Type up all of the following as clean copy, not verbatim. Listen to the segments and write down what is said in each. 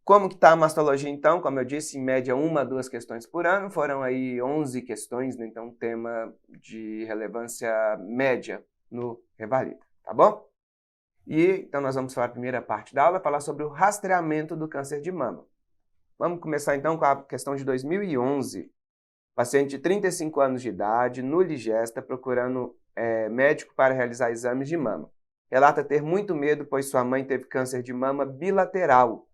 Como que está a mastologia, então? Como eu disse, em média, 1 a 2 questões por ano. Foram aí 11 questões, né? Então, tema de relevância média no Revalida, tá bom? Então, nós vamos falar a primeira parte da aula, falar sobre o rastreamento do câncer de mama. Vamos começar, então, com a questão de 2011. Paciente de 35 anos de idade, no Ligesta, procurando médico para realizar exames de mama. Relata ter muito medo, pois sua mãe teve câncer de mama bilateral,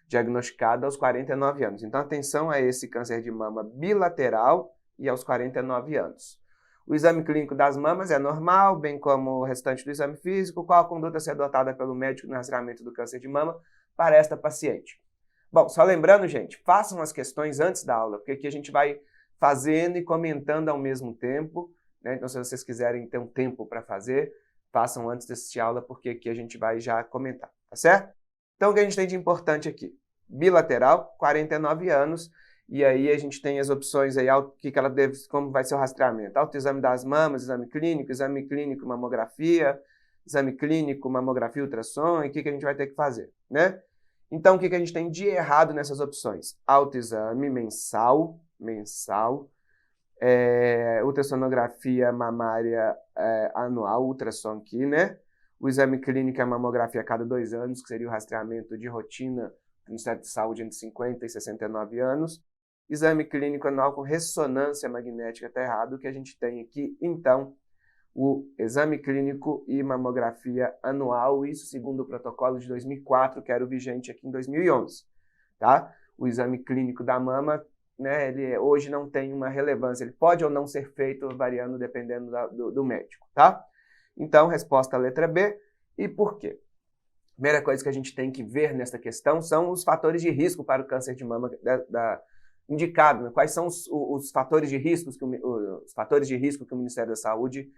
diagnosticado aos 49 anos. Então, atenção a esse câncer de mama bilateral e aos 49 anos. O exame clínico das mamas é normal, bem como o restante do exame físico. Qual a conduta a ser adotada pelo médico no rastreamento do câncer de mama para esta paciente? Bom, só lembrando, gente, façam as questões antes da aula, porque aqui a gente vai fazendo e comentando ao mesmo tempo, né? Então, se vocês quiserem ter um tempo para fazer, façam antes de assistir a aula, porque aqui a gente vai já comentar, tá certo? Então, o que a gente tem de importante aqui? Bilateral, 49 anos, e aí a gente tem as opções aí, como vai ser o rastreamento. Autoexame das mamas, exame clínico, mamografia, exame clínico, mamografia, ultrassom, e o que a gente vai ter que fazer, né? Então, o que a gente tem de errado nessas opções? Autoexame mensal, ultrassonografia mamária anual, ultrassom aqui, né? O exame clínico é a mamografia a cada 2 anos, que seria o rastreamento de rotina do Ministério de Saúde entre 50 e 69 anos. Exame clínico anual com ressonância magnética, está errado. O que a gente tem aqui, então, o exame clínico e mamografia anual, isso segundo o protocolo de 2004, que era o vigente aqui em 2011, tá? O exame clínico da mama, né, ele hoje não tem uma relevância, ele pode ou não ser feito variando dependendo do médico, tá? Então, resposta à letra B. E por quê? Primeira coisa que a gente tem que ver nessa questão são os fatores de risco para o câncer de mama indicado, né? Quais são os fatores de risco que o Ministério da Saúde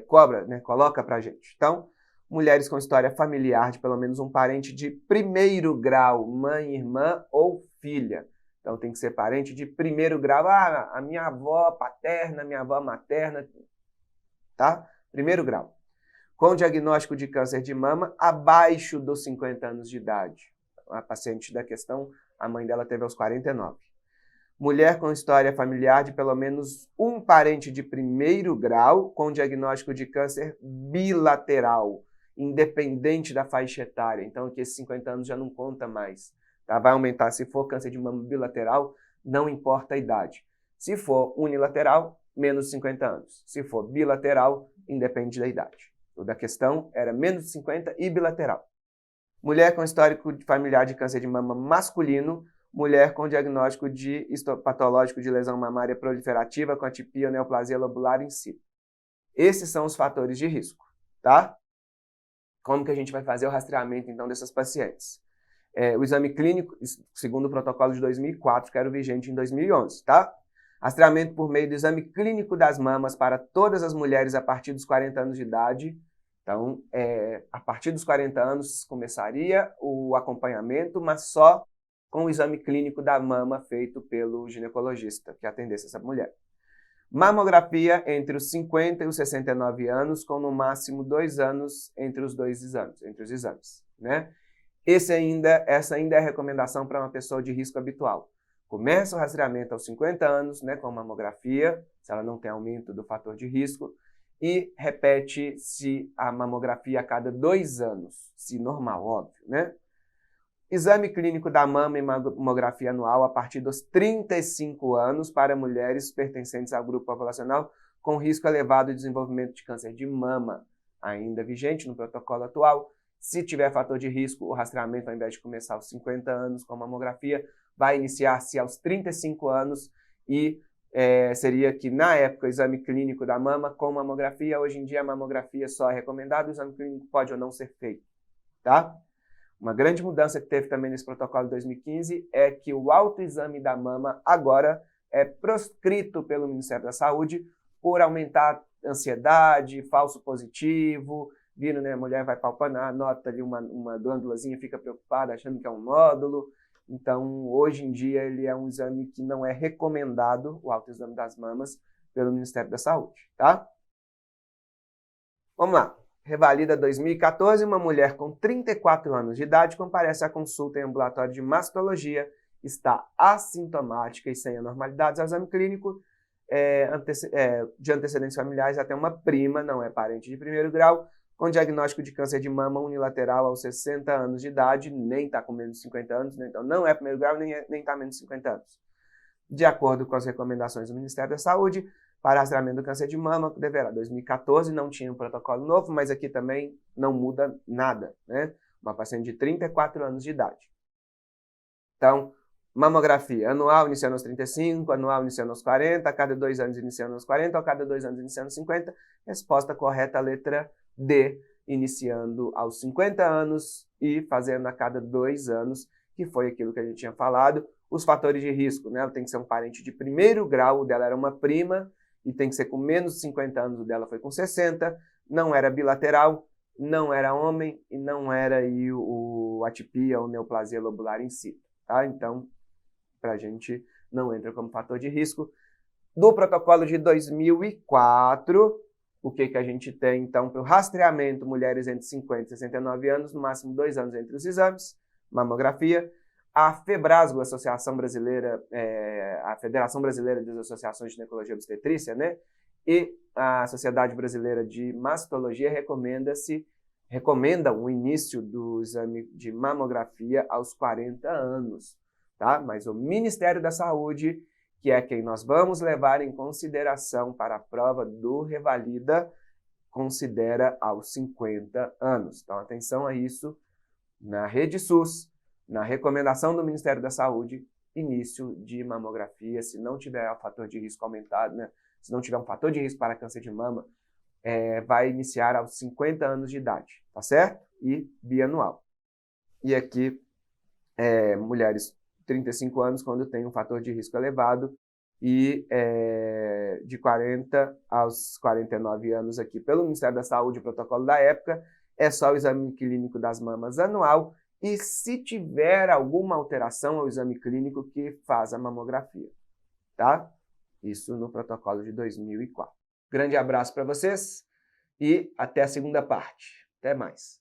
cobra, né, coloca para a gente. Então, mulheres com história familiar de pelo menos um parente de primeiro grau, mãe, irmã ou filha. Então, tem que ser parente de primeiro grau. Ah, a minha avó paterna, a minha avó materna, tá? Primeiro grau. Com diagnóstico de câncer de mama abaixo dos 50 anos de idade. A paciente da questão, a mãe dela teve aos 49. Mulher com história familiar de pelo menos um parente de primeiro grau com diagnóstico de câncer bilateral, independente da faixa etária. Então, aqui esses 50 anos já não conta mais. Tá? Vai aumentar. Se for câncer de mama bilateral, não importa a idade. Se for unilateral, menos de 50 anos. Se for bilateral, independe da idade. O da questão era menos de 50 e bilateral. Mulher com histórico familiar de câncer de mama masculino, mulher com diagnóstico patológico de lesão mamária proliferativa com atipia ou neoplasia lobular in situ. Esses são os fatores de risco, tá? Como que a gente vai fazer o rastreamento, então, dessas pacientes? O exame clínico, segundo o protocolo de 2004, que era o vigente em 2011, tá? Rastreamento por meio do exame clínico das mamas para todas as mulheres a partir dos 40 anos de idade. Então, a partir dos 40 anos começaria o acompanhamento, mas só com o exame clínico da mama feito pelo ginecologista que atendesse essa mulher. Mamografia entre os 50 e os 69 anos, com no máximo 2 anos entre os exames, né? Essa ainda é a recomendação para uma pessoa de risco habitual. Começa o rastreamento aos 50 anos, né, com mamografia, se ela não tem aumento do fator de risco, e repete-se a mamografia a cada 2 anos, se normal, óbvio, né? Exame clínico da mama e mamografia anual a partir dos 35 anos para mulheres pertencentes ao grupo populacional com risco elevado de desenvolvimento de câncer de mama, ainda vigente no protocolo atual. Se tiver fator de risco, o rastreamento, ao invés de começar aos 50 anos com mamografia, vai iniciar-se aos 35 anos e seria que, na época, o exame clínico da mama com mamografia. Hoje em dia, a mamografia só é recomendada, o exame clínico pode ou não ser feito, tá? Uma grande mudança que teve também nesse protocolo de 2015 é que o autoexame da mama agora é proscrito pelo Ministério da Saúde por aumentar ansiedade, falso positivo, vindo, né, a mulher vai palpando, nota ali uma glândulazinha, fica preocupada achando que é um nódulo. Então, hoje em dia, ele é um exame que não é recomendado, o autoexame das mamas, pelo Ministério da Saúde, tá? Vamos lá. Revalida 2014, uma mulher com 34 anos de idade comparece à consulta em ambulatório de mastologia, está assintomática e sem anormalidades ao exame clínico, de antecedentes familiares até uma prima, não é parente de primeiro grau, com diagnóstico de câncer de mama unilateral aos 60 anos de idade, nem está com menos de 50 anos, né? Então não é primeiro grau, nem está menos de 50 anos. De acordo com as recomendações do Ministério da Saúde, para rastreamento do câncer de mama, deverá. 2014 não tinha um protocolo novo, mas aqui também não muda nada, né? Uma paciente de 34 anos de idade. Então, mamografia anual iniciando aos 35, anual iniciando aos 40, a cada 2 anos iniciando aos 40, a cada 2 anos iniciando aos 50. Resposta correta, letra D, iniciando aos 50 anos e fazendo a cada 2 anos, que foi aquilo que a gente tinha falado. Os fatores de risco, né? Ela tem que ser um parente de primeiro grau, o dela era uma prima, e tem que ser com menos de 50 anos, o dela foi com 60, não era bilateral, não era homem e não era aí o atipia ou neoplasia lobular em si, tá? Então, pra gente não entra como fator de risco. Do protocolo de 2004, o que a gente tem, então, para o rastreamento, mulheres entre 50 e 69 anos, no máximo 2 anos entre os exames, mamografia. A FEBRASGO, Associação Brasileira, a Federação Brasileira das Associações de Ginecologia e Obstetrícia, né? E a Sociedade Brasileira de Mastologia recomendam o início do exame de mamografia aos 40 anos, tá? Mas o Ministério da Saúde, que é quem nós vamos levar em consideração para a prova do Revalida, considera aos 50 anos. Então, atenção a isso. Na Rede SUS, na recomendação do Ministério da Saúde, início de mamografia, se não tiver o fator de risco aumentado, né? Se não tiver um fator de risco para câncer de mama, vai iniciar aos 50 anos de idade, tá certo? E bianual. E aqui, mulheres 35 anos, quando tem um fator de risco elevado, e de 40 aos 49 anos aqui, pelo Ministério da Saúde, o protocolo da época, é só o exame clínico das mamas anual, e se tiver alguma alteração ao exame clínico que faz a mamografia, tá? Isso no protocolo de 2004. Grande abraço para vocês e até a segunda parte. Até mais.